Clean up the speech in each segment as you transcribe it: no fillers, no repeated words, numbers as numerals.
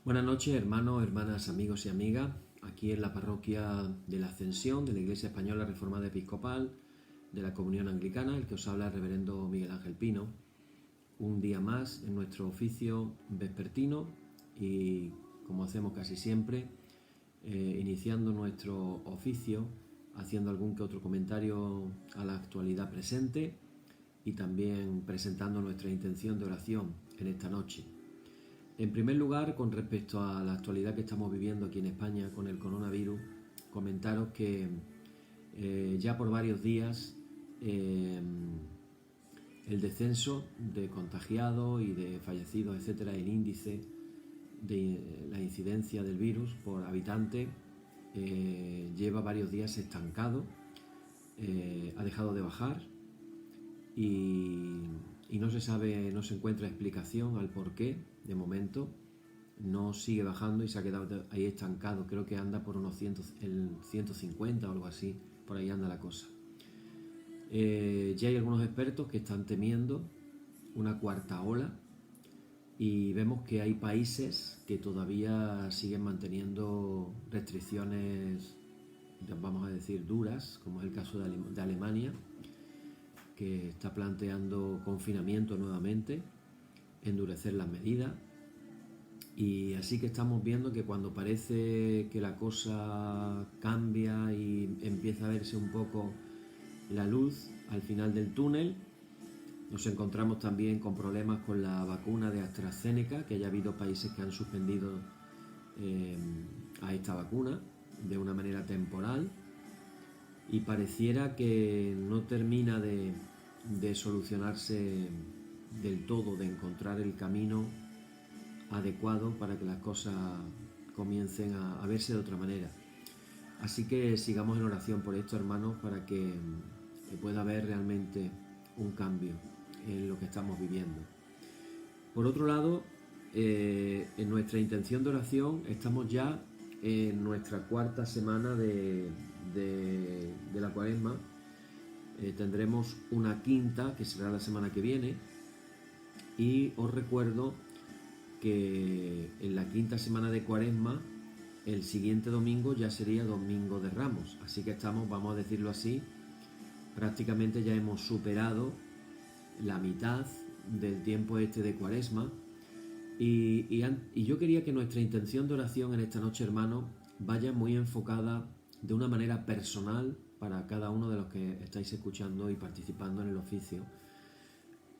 Buenas noches, hermanos, hermanas, amigos y amigas. Aquí en la parroquia de la Ascensión de la Iglesia Española Reformada Episcopal de la Comunión Anglicana, el que os habla el reverendo Miguel Ángel Pino. Un día más en nuestro oficio vespertino y, como hacemos casi siempre, iniciando nuestro oficio, haciendo algún que otro comentario a la actualidad presente y también presentando nuestra intención de oración en esta noche. En primer lugar, con respecto a la actualidad que estamos viviendo aquí en España con el coronavirus, comentaros que ya por varios días el descenso de contagiados y de fallecidos, etcétera, el índice de la incidencia del virus por habitante lleva varios días estancado, ha dejado de bajar y no se sabe, no se encuentra explicación al por qué. De momento no sigue bajando y se ha quedado ahí estancado. Creo que anda por unos 150 o algo así, por ahí anda la cosa. Ya hay algunos expertos que están temiendo una cuarta ola y vemos que hay países que todavía siguen manteniendo restricciones, vamos a decir, duras, como es el caso de Alemania, que está planteando confinamiento nuevamente, endurecer las medidas. Y así que estamos viendo que cuando parece que la cosa cambia y empieza a verse un poco la luz al final del túnel, nos encontramos también con problemas con la vacuna de AstraZeneca, que ya ha habido países que han suspendido a esta vacuna de una manera temporal y pareciera que no termina de solucionarse del todo, de encontrar el camino adecuado para que las cosas comiencen a verse de otra manera. Así que sigamos en oración por esto, hermanos, para que pueda haber realmente un cambio en lo que estamos viviendo. Por otro lado, en nuestra intención de oración estamos ya en nuestra cuarta semana de la Cuaresma. Tendremos una quinta, que será la semana que viene, y os recuerdo que en la quinta semana de Cuaresma el siguiente domingo ya sería Domingo de Ramos, así que estamos, vamos a decirlo así, prácticamente ya hemos superado la mitad del tiempo este de Cuaresma y yo quería que nuestra intención de oración en esta noche, hermano, vaya muy enfocada de una manera personal para cada uno de los que estáis escuchando y participando en el oficio,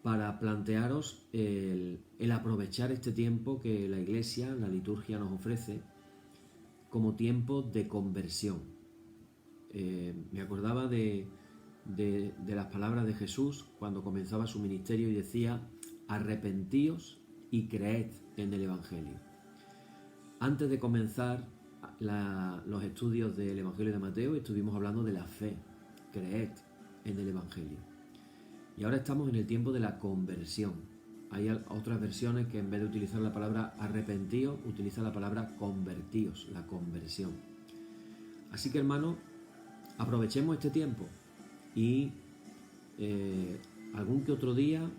para plantearos el aprovechar este tiempo que la Iglesia, la liturgia nos ofrece como tiempo de conversión. Me acordaba de las palabras de Jesús cuando comenzaba su ministerio y decía: arrepentíos y creed en el Evangelio. Antes de comenzar los estudios del Evangelio de Mateo estuvimos hablando de la fe. Creed en el Evangelio. Y ahora estamos en el tiempo de la conversión. Hay otras versiones que en vez de utilizar la palabra arrepentíos, utilizan la palabra convertíos, la conversión. Así que, hermanos, aprovechemos este tiempo y algún que otro día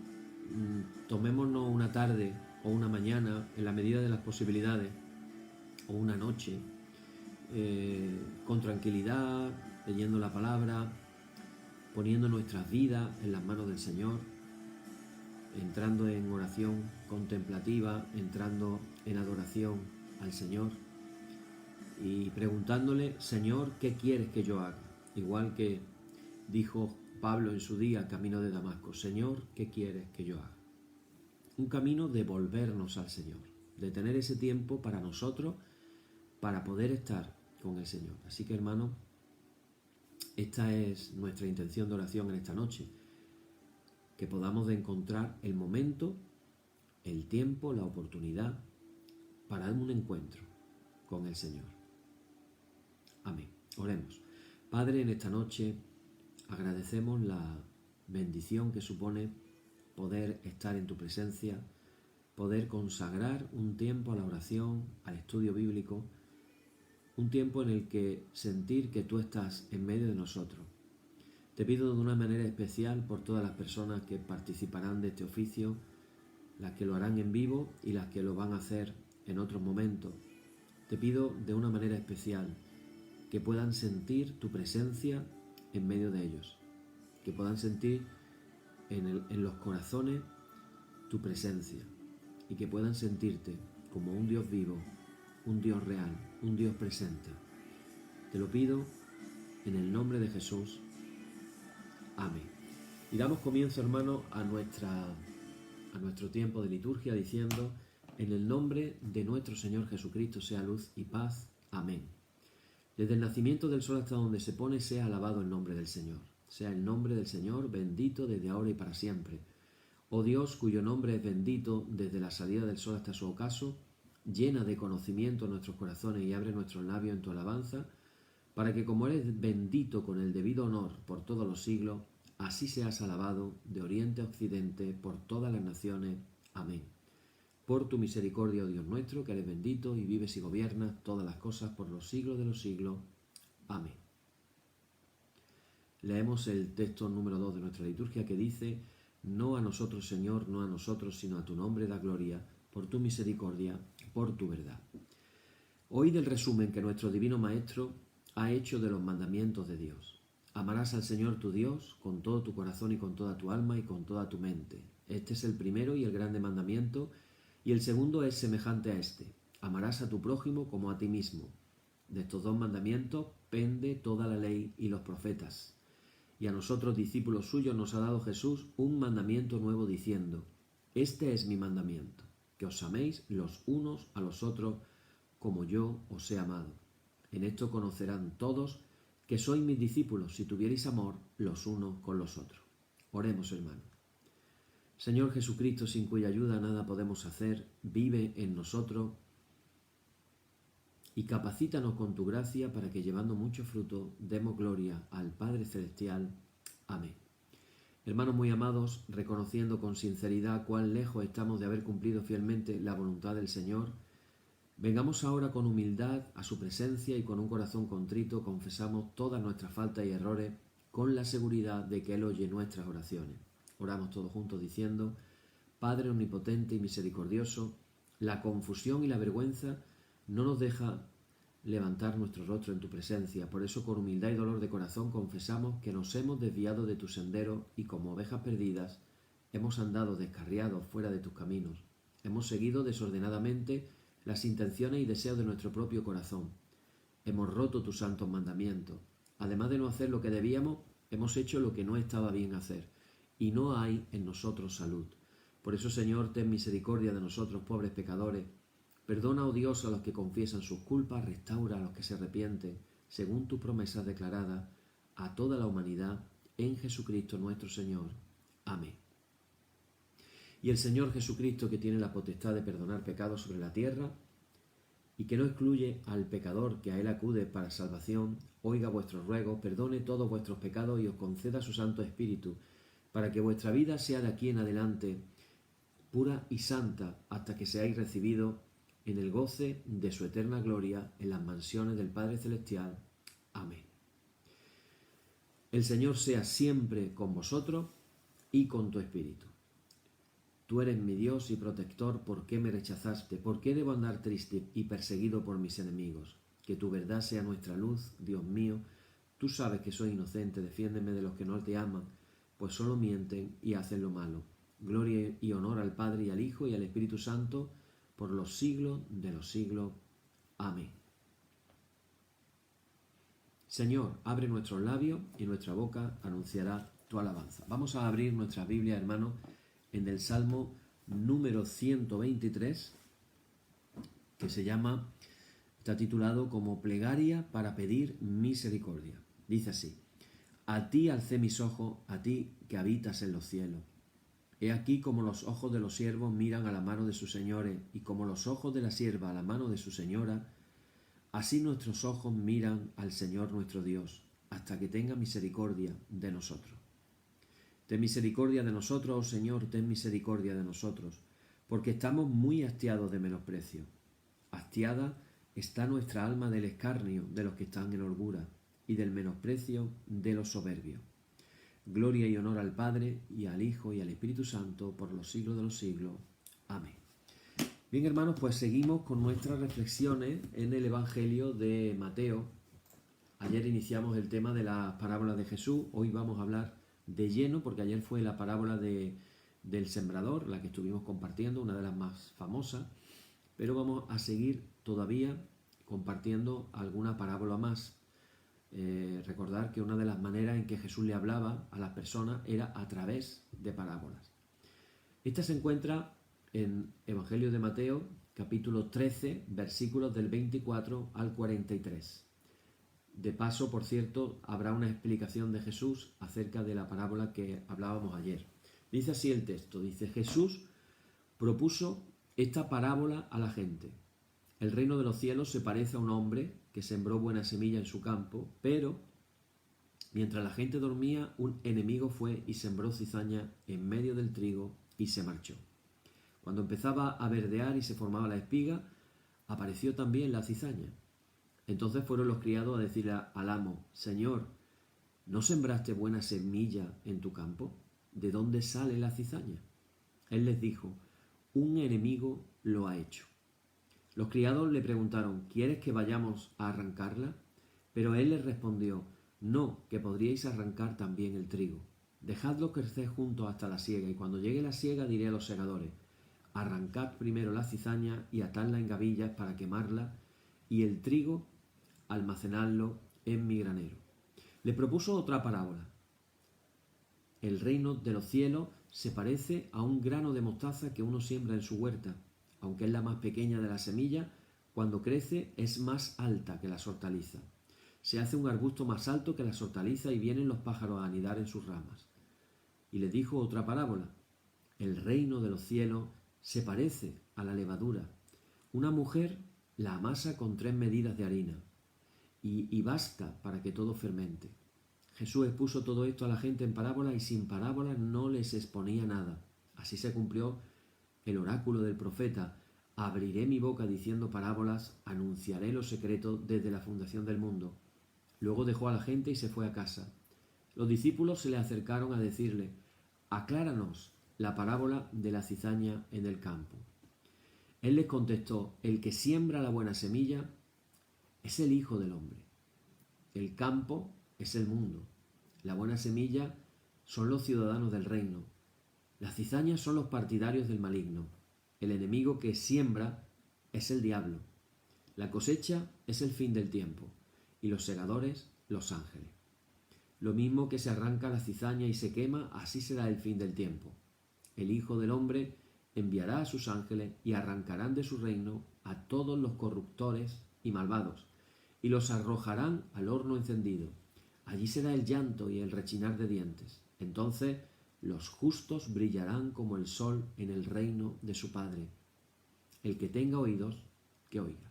tomémonos una tarde o una mañana, en la medida de las posibilidades, o una noche, con tranquilidad, leyendo la palabra, poniendo nuestras vidas en las manos del Señor, entrando en oración contemplativa, entrando en adoración al Señor y preguntándole: Señor, ¿qué quieres que yo haga? Igual que dijo Pablo en su día, camino de Damasco: Señor, ¿qué quieres que yo haga? Un camino de volvernos al Señor, de tener ese tiempo para nosotros, para poder estar con el Señor. Así que, hermanos, esta es nuestra intención de oración en esta noche, que podamos de encontrar el momento, el tiempo, la oportunidad para un encuentro con el Señor. Amén. Oremos. Padre, en esta noche agradecemos la bendición que supone poder estar en tu presencia, poder consagrar un tiempo a la oración, al estudio bíblico, un tiempo en el que sentir que tú estás en medio de nosotros. Te pido de una manera especial por todas las personas que participarán de este oficio, las que lo harán en vivo y las que lo van a hacer en otros momentos, te pido de una manera especial que puedan sentir tu presencia en medio de ellos, que puedan sentir en los corazones tu presencia y que puedan sentirte como un Dios vivo, un Dios real, un Dios presente. Te lo pido en el nombre de Jesús. Amén. Y damos comienzo, hermanos, a nuestro tiempo de liturgia diciendo: en el nombre de nuestro Señor Jesucristo sea luz y paz. Amén. Desde el nacimiento del sol hasta donde se pone, sea alabado el nombre del Señor. Sea el nombre del Señor bendito desde ahora y para siempre. Oh Dios, cuyo nombre es bendito desde la salida del sol hasta su ocaso, llena de conocimiento nuestros corazones y abre nuestros labios en tu alabanza, para que como eres bendito con el debido honor por todos los siglos, así seas alabado de oriente a occidente por todas las naciones. Amén. Por tu misericordia, oh Dios nuestro, que eres bendito y vives y gobiernas todas las cosas por los siglos de los siglos. Amén. Leemos el texto número 2 de nuestra liturgia, que dice: no a nosotros, Señor, no a nosotros, sino a tu nombre da gloria, por tu misericordia, por tu verdad. Oíd el resumen que nuestro divino Maestro ha hecho de los mandamientos de Dios. Amarás al Señor tu Dios con todo tu corazón y con toda tu alma y con toda tu mente. Este es el primero y el grande mandamiento, y el segundo es semejante a este: amarás a tu prójimo como a ti mismo. De estos dos mandamientos pende toda la ley y los profetas. Y a nosotros, discípulos suyos, nos ha dado Jesús un mandamiento nuevo, diciendo: este es mi mandamiento, que os améis los unos a los otros como yo os he amado. En esto conocerán todos que sois mis discípulos, si tuvierais amor los unos con los otros. Oremos, hermanos. Señor Jesucristo, sin cuya ayuda nada podemos hacer, vive en nosotros y capacítanos con tu gracia para que, llevando mucho fruto, demos gloria al Padre Celestial. Amén. Hermanos muy amados, reconociendo con sinceridad cuán lejos estamos de haber cumplido fielmente la voluntad del Señor, vengamos ahora con humildad a su presencia y con un corazón contrito confesamos todas nuestras faltas y errores con la seguridad de que Él oye nuestras oraciones. Oramos todos juntos diciendo: Padre omnipotente y misericordioso, la confusión y la vergüenza no nos deja levantar nuestro rostro en tu presencia. Por eso, con humildad y dolor de corazón, confesamos que nos hemos desviado de tu sendero y, como ovejas perdidas, hemos andado descarriados fuera de tus caminos. Hemos seguido desordenadamente las intenciones y deseos de nuestro propio corazón. Hemos roto tus santos mandamientos. Además de no hacer lo que debíamos, hemos hecho lo que no estaba bien hacer, y no hay en nosotros salud. Por eso, Señor, ten misericordia de nosotros, pobres pecadores. Perdona, oh Dios, a los que confiesan sus culpas, restaura a los que se arrepienten, según tus promesas declaradas a toda la humanidad, en Jesucristo nuestro Señor. Amén. Y el Señor Jesucristo, que tiene la potestad de perdonar pecados sobre la tierra, y que no excluye al pecador que a Él acude para salvación, oiga vuestros ruegos, perdone todos vuestros pecados y os conceda su Santo Espíritu, para que vuestra vida sea de aquí en adelante pura y santa, hasta que seáis recibidos en el goce de su eterna gloria en las mansiones del Padre Celestial. Amén. El Señor sea siempre con vosotros y con tu espíritu. Tú eres mi Dios y protector, ¿por qué me rechazaste? ¿Por qué debo andar triste y perseguido por mis enemigos? Que tu verdad sea nuestra luz, Dios mío. Tú sabes que soy inocente, defiéndeme de los que no te aman, pues solo mienten y hacen lo malo. Gloria y honor al Padre y al Hijo y al Espíritu Santo, por los siglos de los siglos. Amén. Señor, abre nuestros labios y nuestra boca anunciará tu alabanza. Vamos a abrir nuestra Biblia, hermanos, en el Salmo número 123, que está titulado como Plegaria para pedir misericordia. Dice así: A ti alcé mis ojos, a ti que habitas en los cielos. He aquí como los ojos de los siervos miran a la mano de sus señores, y como los ojos de la sierva a la mano de su señora, así nuestros ojos miran al Señor nuestro Dios, hasta que tenga misericordia de nosotros. Ten misericordia de nosotros, oh Señor, ten misericordia de nosotros, porque estamos muy hastiados de menosprecio. Hastiada está nuestra alma del escarnio de los que están en holgura, y del menosprecio de los soberbios. Gloria y honor al Padre, y al Hijo, y al Espíritu Santo, por los siglos de los siglos. Amén. Bien, hermanos, pues seguimos con nuestras reflexiones en el Evangelio de Mateo. Ayer iniciamos el tema de las parábolas de Jesús. Hoy vamos a hablar de lleno, porque ayer fue la parábola del sembrador, la que estuvimos compartiendo, una de las más famosas. Pero vamos a seguir todavía compartiendo alguna parábola más. Recordar que una de las maneras en que Jesús le hablaba a las personas era a través de parábolas. Esta se encuentra en Evangelio de Mateo, capítulo 13, versículos del 24 al 43. De paso, por cierto, habrá una explicación de Jesús acerca de la parábola que hablábamos ayer. Dice así el texto, dice: Jesús propuso esta parábola a la gente. El reino de los cielos se parece a un hombre que sembró buena semilla en su campo, pero mientras la gente dormía, un enemigo fue y sembró cizaña en medio del trigo y se marchó. Cuando empezaba a verdear y se formaba la espiga, apareció también la cizaña. Entonces fueron los criados a decirle al amo: Señor, ¿no sembraste buena semilla en tu campo? ¿De dónde sale la cizaña? Él les dijo: un enemigo lo ha hecho. Los criados le preguntaron: ¿quieres que vayamos a arrancarla? Pero él les respondió: no, que podríais arrancar también el trigo. Dejadlo crecer juntos hasta la siega, y cuando llegue la siega diré a los segadores: arrancad primero la cizaña y atadla en gavillas para quemarla, y el trigo almacenadlo en mi granero. Le propuso otra parábola. El reino de los cielos se parece a un grano de mostaza que uno siembra en su huerta. Aunque es la más pequeña de las semillas, cuando crece es más alta que las hortalizas. Se hace un arbusto más alto que las hortalizas y vienen los pájaros a anidar en sus ramas. Y le dijo otra parábola. El reino de los cielos se parece a la levadura. Una mujer la amasa con 3 medidas de harina y basta para que todo fermente. Jesús expuso todo esto a la gente en parábolas y sin parábolas no les exponía nada. Así se cumplió el oráculo del profeta: abriré mi boca diciendo parábolas, anunciaré los secretos desde la fundación del mundo. Luego dejó a la gente y se fue a casa. Los discípulos se le acercaron a decirle: acláranos la parábola de la cizaña en el campo. Él les contestó: el que siembra la buena semilla es el Hijo del Hombre. El campo es el mundo. La buena semilla son los ciudadanos del reino. Las cizañas son los partidarios del maligno. El enemigo que siembra es el diablo. La cosecha es el fin del tiempo y los segadores los ángeles. Lo mismo que se arranca la cizaña y se quema, así será el fin del tiempo. El Hijo del Hombre enviará a sus ángeles y arrancarán de su reino a todos los corruptores y malvados y los arrojarán al horno encendido. Allí será el llanto y el rechinar de dientes. Entonces los justos brillarán como el sol en el reino de su Padre. El que tenga oídos, que oiga.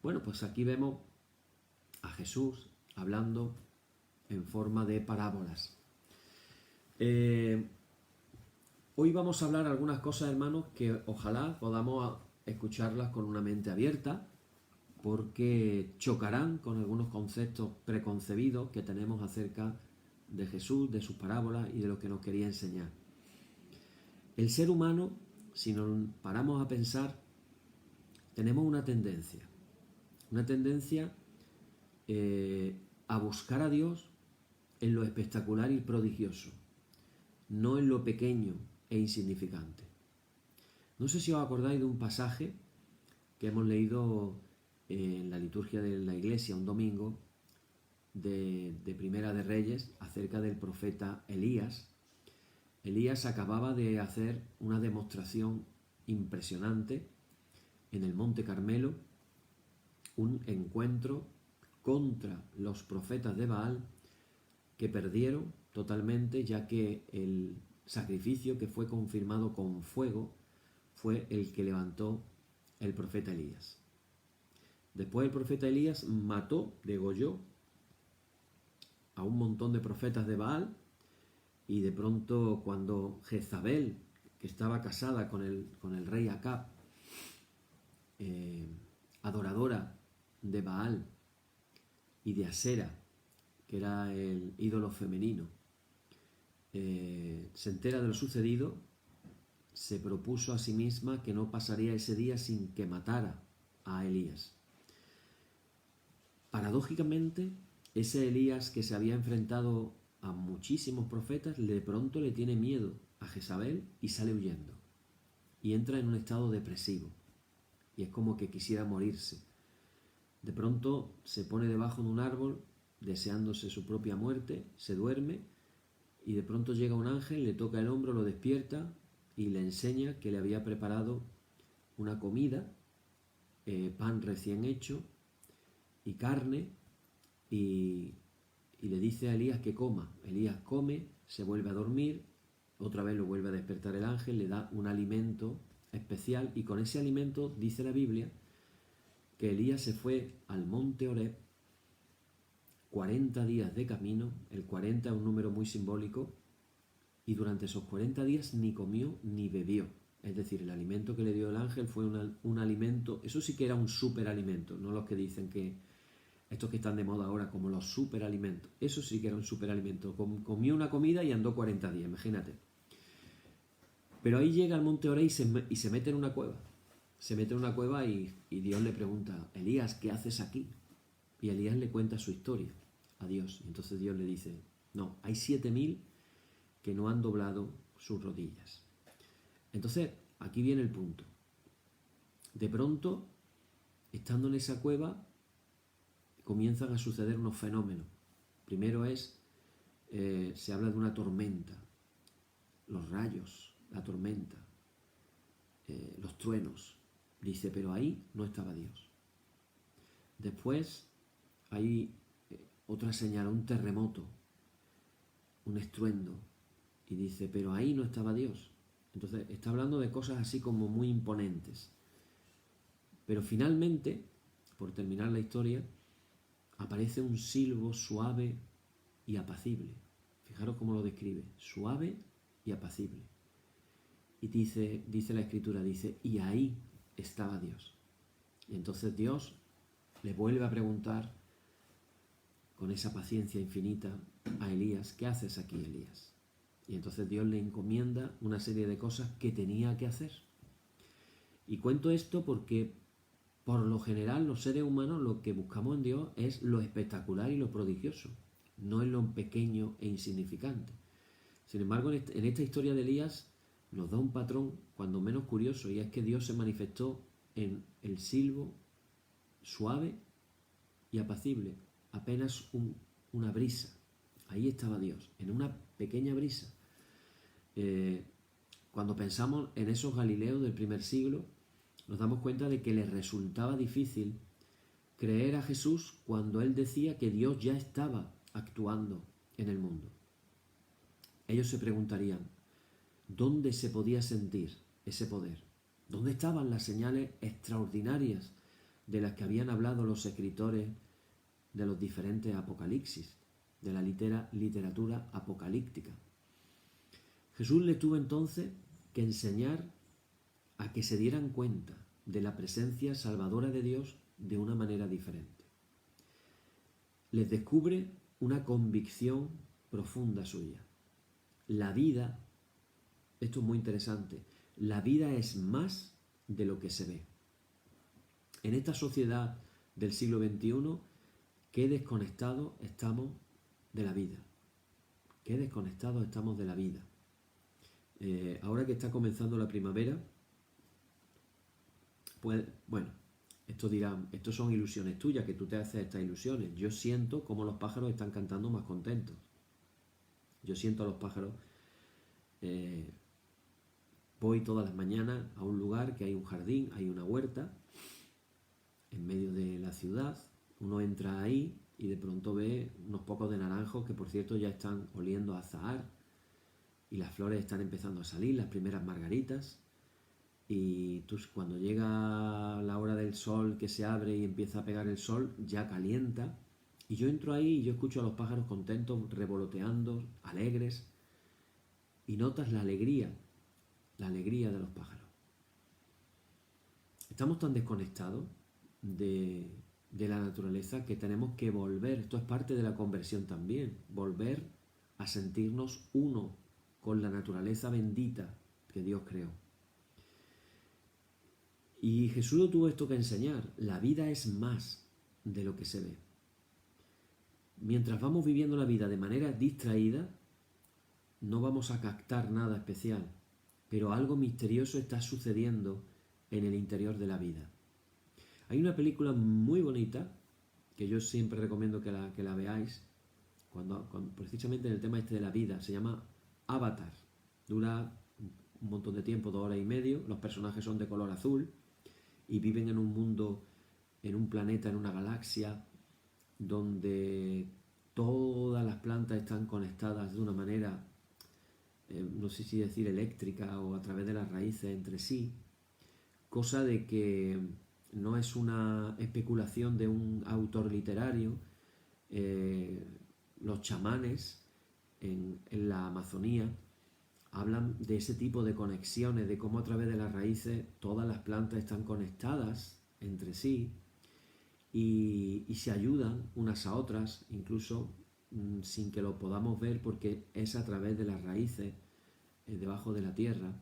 Bueno, pues aquí vemos a Jesús hablando en forma de parábolas. Hoy vamos a hablar algunas cosas, hermanos, que ojalá podamos escucharlas con una mente abierta, porque chocarán con algunos conceptos preconcebidos que tenemos acerca de Jesús, de sus parábolas y de lo que nos quería enseñar. El ser humano, si nos paramos a pensar, tenemos una tendencia a buscar a Dios en lo espectacular y prodigioso, no en lo pequeño e insignificante. No sé si os acordáis de un pasaje que hemos leído en la liturgia de la iglesia un domingo de Primera de Reyes acerca del profeta Elías. Elías acababa de hacer una demostración impresionante en el Monte Carmelo, un encuentro contra los profetas de Baal que perdieron totalmente, ya que el sacrificio que fue confirmado con fuego fue el que levantó el profeta Elías. Después el profeta Elías degolló a un montón de profetas de Baal, y de pronto cuando Jezabel, que estaba casada con el rey Acab, adoradora de Baal y de Asera, que era el ídolo femenino, se entera de lo sucedido, se propuso a sí misma que no pasaría ese día sin que matara a Elías. Paradójicamente, ese Elías que se había enfrentado a muchísimos profetas, de pronto le tiene miedo a Jezabel y sale huyendo. Y entra en un estado depresivo. Y es como que quisiera morirse. De pronto se pone debajo de un árbol, deseándose su propia muerte, se duerme, y de pronto llega un ángel, le toca el hombro, lo despierta y le enseña que le había preparado una comida, pan recién hecho y carne, y le dice a Elías que coma. Elías come, se vuelve a dormir, otra vez lo vuelve a despertar el ángel, le da un alimento especial, y con ese alimento dice la Biblia que Elías se fue al monte Horeb 40 días de camino. El 40 es un número muy simbólico, y durante esos 40 días ni comió ni bebió. Es decir, el alimento que le dio el ángel fue un alimento, eso sí que era un superalimento, no los que dicen que estos que están de moda ahora como los superalimentos. Eso sí que era un superalimento. Comió una comida y andó 40 días, imagínate. Pero ahí llega al monte Horeb y se mete en una cueva. Se mete en una cueva y Dios le pregunta: Elías, ¿qué haces aquí? Y Elías le cuenta su historia a Dios. Y entonces Dios le dice: no, hay 7000 que no han doblado sus rodillas. Entonces, aquí viene el punto. De pronto, estando en esa cueva, comienzan a suceder unos fenómenos. Primero se habla de una tormenta, los rayos, la tormenta, los truenos. Dice, pero ahí no estaba Dios. Después hay otra señal, un terremoto, un estruendo, y dice, pero ahí no estaba Dios. Entonces está hablando de cosas así como muy imponentes. Pero finalmente, por terminar la historia, aparece un silbo suave y apacible. Fijaros cómo lo describe, suave y apacible. Y dice la Escritura, dice, y ahí estaba Dios. Y entonces Dios le vuelve a preguntar con esa paciencia infinita a Elías, ¿qué haces aquí, Elías? Y entonces Dios le encomienda una serie de cosas que tenía que hacer. Y cuento esto porque por lo general los seres humanos lo que buscamos en Dios es lo espectacular y lo prodigioso, no es lo pequeño e insignificante. Sin embargo, en esta historia de Elías nos da un patrón cuando menos curioso, y es que Dios se manifestó en el silbo suave y apacible, apenas una brisa. Ahí estaba Dios, en una pequeña brisa. Cuando pensamos en esos Galileos del primer siglo, nos damos cuenta de que les resultaba difícil creer a Jesús cuando él decía que Dios ya estaba actuando en el mundo. Ellos se preguntarían, ¿dónde se podía sentir ese poder? ¿Dónde estaban las señales extraordinarias de las que habían hablado los escritores de los diferentes apocalipsis, de la literatura apocalíptica? Jesús les tuvo entonces que enseñar a que se dieran cuenta de la presencia salvadora de Dios de una manera diferente. Les descubre una convicción profunda suya. La vida, esto es muy interesante, la vida es más de lo que se ve. En esta sociedad del siglo XXI, qué desconectados estamos de la vida. Qué desconectados estamos de la vida. Ahora que está comenzando la primavera, pues bueno, estos dirán, estos son ilusiones tuyas, que tú te haces estas ilusiones. Yo siento como los pájaros están cantando más contentos. Yo siento a los pájaros. Voy todas las mañanas a un lugar que hay un jardín, hay una huerta en medio de la ciudad. Uno entra ahí y de pronto ve unos pocos de naranjos que, por cierto, ya están oliendo a azahar, y las flores están empezando a salir, las primeras margaritas. Y tú, cuando llega la hora del sol, que se abre y empieza a pegar el sol, ya calienta. Y yo entro ahí y yo escucho a los pájaros contentos, revoloteando, alegres. Y notas la alegría de los pájaros. Estamos tan desconectados de la naturaleza que tenemos que volver, esto es parte de la conversión también, volver a sentirnos uno con la naturaleza bendita que Dios creó. Y Jesús tuvo esto que enseñar. La vida es más de lo que se ve. Mientras vamos viviendo la vida de manera distraída, no vamos a captar nada especial, pero algo misterioso está sucediendo en el interior de la vida. Hay una película muy bonita que yo siempre recomiendo que la veáis, cuando precisamente en el tema este de la vida. Se llama Avatar. Dura un montón de tiempo, 2 horas y media. Los personajes son de color azul y viven en un mundo, en un planeta, en una galaxia, donde todas las plantas están conectadas de una manera, no sé si decir eléctrica o a través de las raíces entre sí, cosa de que no es una especulación de un autor literario. Los chamanes en la Amazonía hablan de ese tipo de conexiones, de cómo a través de las raíces todas las plantas están conectadas entre sí y se ayudan unas a otras, incluso sin que lo podamos ver, porque es a través de las raíces debajo de la tierra.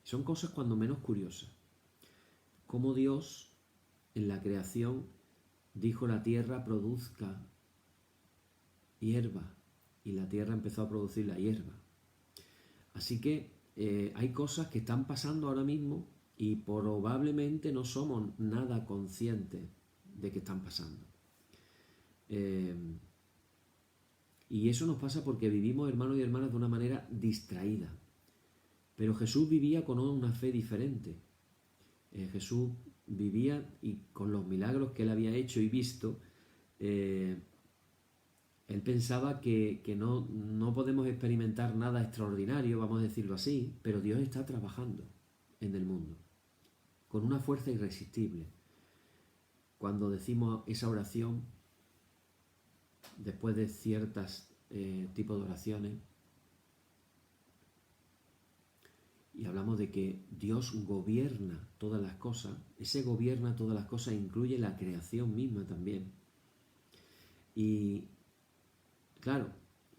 Son cosas cuando menos curiosas. Cómo Dios en la creación dijo: la tierra produzca hierba, y la tierra empezó a producir la hierba. Así que hay cosas que están pasando ahora mismo y probablemente no somos nada conscientes de que están pasando. Y eso nos pasa porque vivimos, hermanos y hermanas, de una manera distraída. Pero Jesús vivía con una fe diferente. Jesús vivía, y con los milagros que él había hecho y visto, él pensaba que no podemos experimentar nada extraordinario, vamos a decirlo así, pero Dios está trabajando en el mundo con una fuerza irresistible. Cuando decimos esa oración, después de ciertos tipos de oraciones, y hablamos de que Dios gobierna todas las cosas, ese gobierna todas las cosas incluye la creación misma también. Y claro,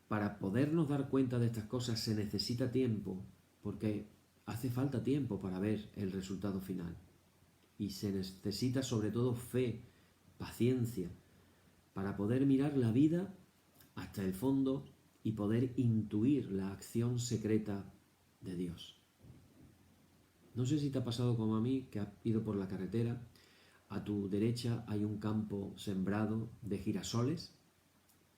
para podernos dar cuenta de estas cosas se necesita tiempo, porque hace falta tiempo para ver el resultado final. Y se necesita sobre todo fe, paciencia, para poder mirar la vida hasta el fondo y poder intuir la acción secreta de Dios. No sé si te ha pasado como a mí, que has ido por la carretera, a tu derecha hay un campo sembrado de girasoles,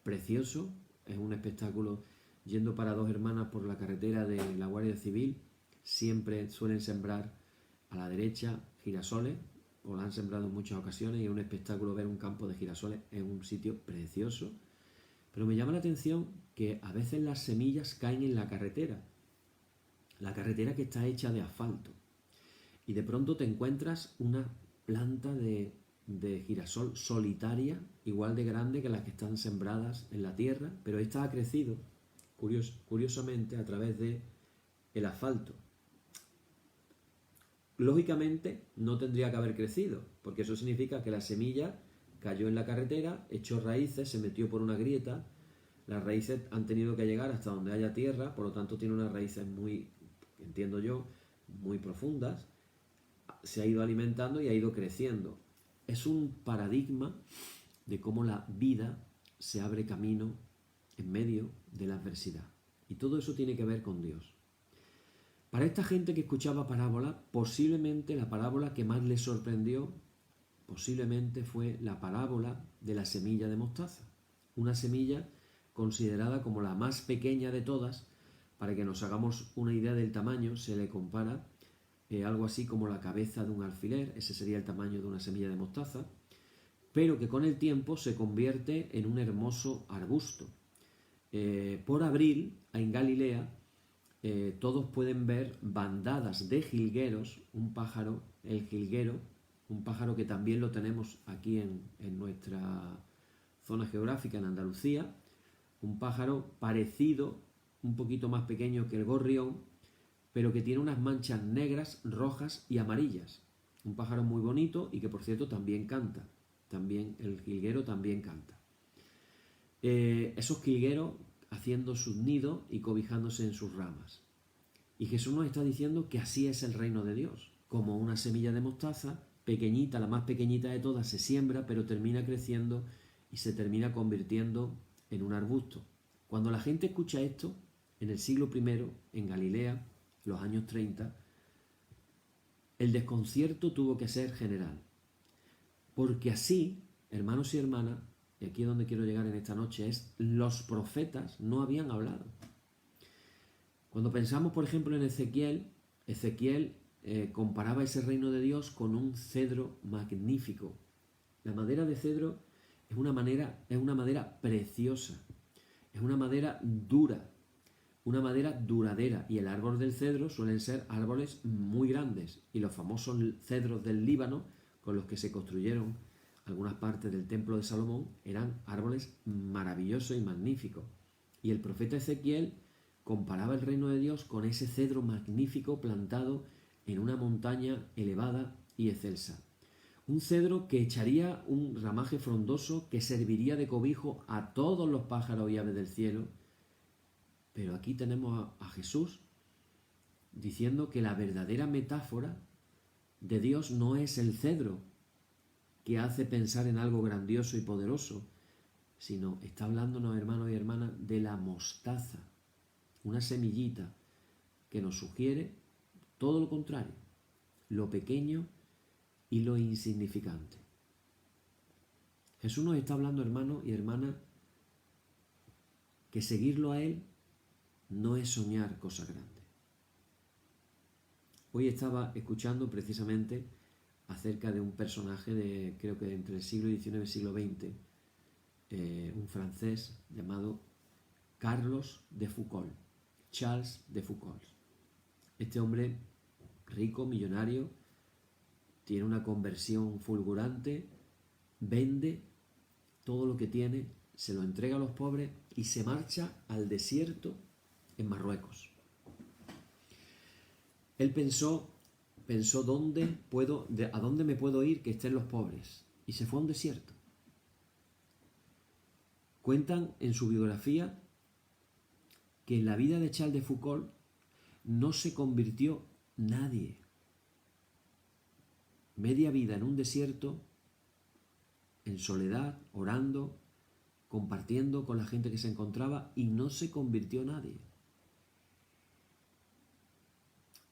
precioso, es un espectáculo. Yendo para Dos Hermanas por la carretera de la Guardia Civil, siempre suelen sembrar a la derecha girasoles, o la han sembrado en muchas ocasiones, y es un espectáculo ver un campo de girasoles en un sitio precioso. Pero me llama la atención que a veces las semillas caen en la carretera que está hecha de asfalto, y de pronto te encuentras una planta de girasol solitaria, igual de grande que las que están sembradas en la tierra, pero esta ha crecido curiosamente a través de el asfalto. Lógicamente no tendría que haber crecido, porque eso significa que la semilla cayó en la carretera, echó raíces, se metió por una grieta, las raíces han tenido que llegar hasta donde haya tierra, por lo tanto tiene unas raíces muy, entiendo yo, muy profundas, se ha ido alimentando y ha ido creciendo. Es un paradigma de cómo la vida se abre camino en medio de la adversidad. Y todo eso tiene que ver con Dios. Para esta gente que escuchaba parábolas, posiblemente la parábola que más les sorprendió, posiblemente fue la parábola de la semilla de mostaza. Una semilla considerada como la más pequeña de todas. Para que nos hagamos una idea del tamaño, se le compara algo así como la cabeza de un alfiler. Ese sería el tamaño de una semilla de mostaza, pero que con el tiempo se convierte en un hermoso arbusto. Por abril, en Galilea, todos pueden ver bandadas de jilgueros, un pájaro, el jilguero, un pájaro que también lo tenemos aquí en nuestra zona geográfica, en Andalucía, un pájaro parecido, un poquito más pequeño que el gorrión, pero que tiene unas manchas negras, rojas y amarillas. Un pájaro muy bonito y que, por cierto, también canta. También el jilguero también canta. Esos jilgueros haciendo sus nidos y cobijándose en sus ramas. Y Jesús nos está diciendo que así es el reino de Dios. como una semilla de mostaza, pequeñita, la más pequeñita de todas, se siembra, pero termina creciendo y se termina convirtiendo en un arbusto. Cuando la gente escucha esto, en el siglo I, en Galilea, los años 30, el desconcierto tuvo que ser general. Porque así, hermanos y hermanas, y aquí es donde quiero llegar en esta noche, es los profetas no habían hablado. Cuando pensamos, por ejemplo, en Ezequiel, comparaba ese reino de Dios con un cedro magnífico. La madera de cedro es una madera preciosa, es una madera dura, una madera duradera, y el árbol del cedro suelen ser árboles muy grandes, y los famosos cedros del Líbano, con los que se construyeron algunas partes del templo de Salomón, eran árboles maravillosos y magníficos. Y el profeta Ezequiel comparaba el reino de Dios con ese cedro magnífico plantado en una montaña elevada y excelsa. Un cedro que echaría un ramaje frondoso que serviría de cobijo a todos los pájaros y aves del cielo. Pero aquí tenemos a Jesús diciendo que la verdadera metáfora de Dios no es el cedro que hace pensar en algo grandioso y poderoso, sino está hablándonos, hermanos y hermanas, de la mostaza, una semillita que nos sugiere todo lo contrario, lo pequeño y lo insignificante. Jesús nos está hablando, hermanos y hermanas, que seguirlo a Él no es soñar cosas grandes. Hoy estaba escuchando precisamente acerca de un personaje de, creo que entre el siglo XIX y el siglo XX, un francés llamado Carlos de Foucault, Charles de Foucault. Este hombre rico, millonario, tiene una conversión fulgurante, vende todo lo que tiene, se lo entrega a los pobres y se marcha al desierto en Marruecos. Él pensó a dónde me puedo ir que estén los pobres, y se fue a un desierto. Cuentan en su biografía que en la vida de Charles de Foucault no se convirtió nadie. Media vida en un desierto, en soledad, orando, compartiendo con la gente que se encontraba, y no se convirtió nadie.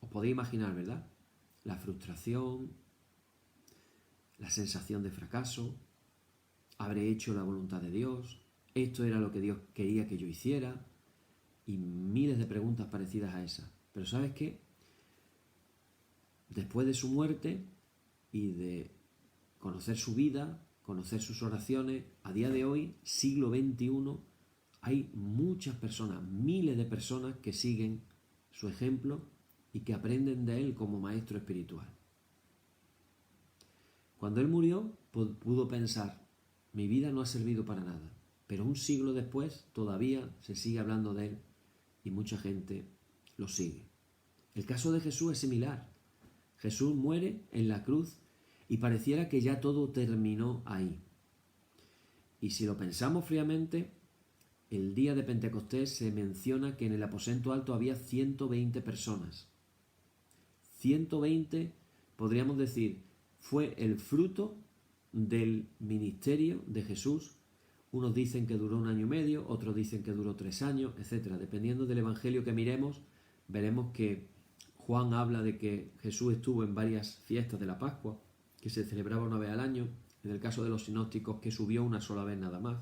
Os podéis imaginar, ¿verdad? La frustración, la sensación de fracaso, habré hecho la voluntad de Dios, esto era lo que Dios quería que yo hiciera, y miles de preguntas parecidas a esas. Pero ¿sabes qué? Después de su muerte y de conocer su vida, conocer sus oraciones, a día de hoy, siglo XXI, hay muchas personas, miles de personas que siguen su ejemplo y que aprenden de él como maestro espiritual. Cuando él murió, pudo pensar, mi vida no ha servido para nada, pero un siglo después todavía se sigue hablando de él y mucha gente lo sigue. El caso de Jesús es similar. Jesús muere en la cruz y pareciera que ya todo terminó ahí. Y si lo pensamos fríamente, el día de Pentecostés se menciona que en el aposento alto había 120 personas. 120, podríamos decir, fue el fruto del ministerio de Jesús. Unos dicen que duró 1 año y medio, otros dicen que duró 3 años, etc. Dependiendo del evangelio que miremos, veremos que Juan habla de que Jesús estuvo en varias fiestas de la Pascua, que se celebraba una vez al año. En el caso de los sinópticos, que subió una sola vez nada más.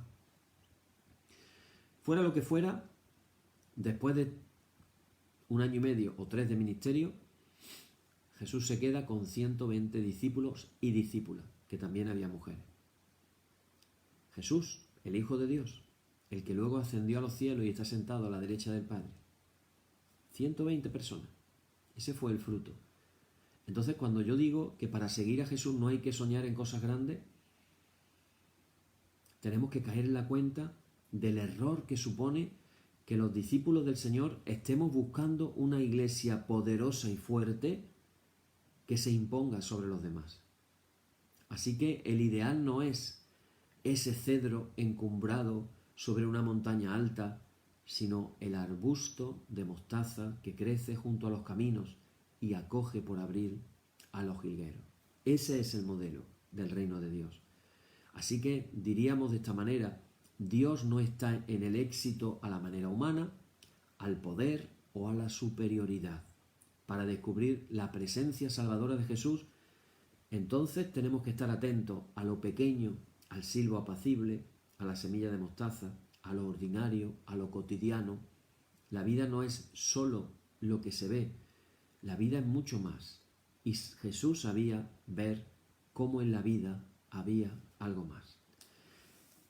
Fuera lo que fuera, después de 1 año y medio o 3 de ministerio, Jesús se queda con 120 discípulos y discípulas, que también había mujeres. Jesús, el Hijo de Dios, el que luego ascendió a los cielos y está sentado a la derecha del Padre. 120 personas. Ese fue el fruto. Entonces, cuando yo digo que para seguir a Jesús no hay que soñar en cosas grandes, tenemos que caer en la cuenta del error que supone que los discípulos del Señor estemos buscando una iglesia poderosa y fuerte que se imponga sobre los demás. Así que el ideal no es ese cedro encumbrado sobre una montaña alta, sino el arbusto de mostaza que crece junto a los caminos y acoge por abril a los jilgueros. Ese es el modelo del reino de Dios. Así que diríamos de esta manera, Dios no está en el éxito a la manera humana, al poder o a la superioridad. Para descubrir la presencia salvadora de Jesús, entonces tenemos que estar atentos a lo pequeño, al silbo apacible, a la semilla de mostaza, a lo ordinario, a lo cotidiano. La vida no es solo lo que se ve, la vida es mucho más. Y Jesús sabía ver cómo en la vida había algo más.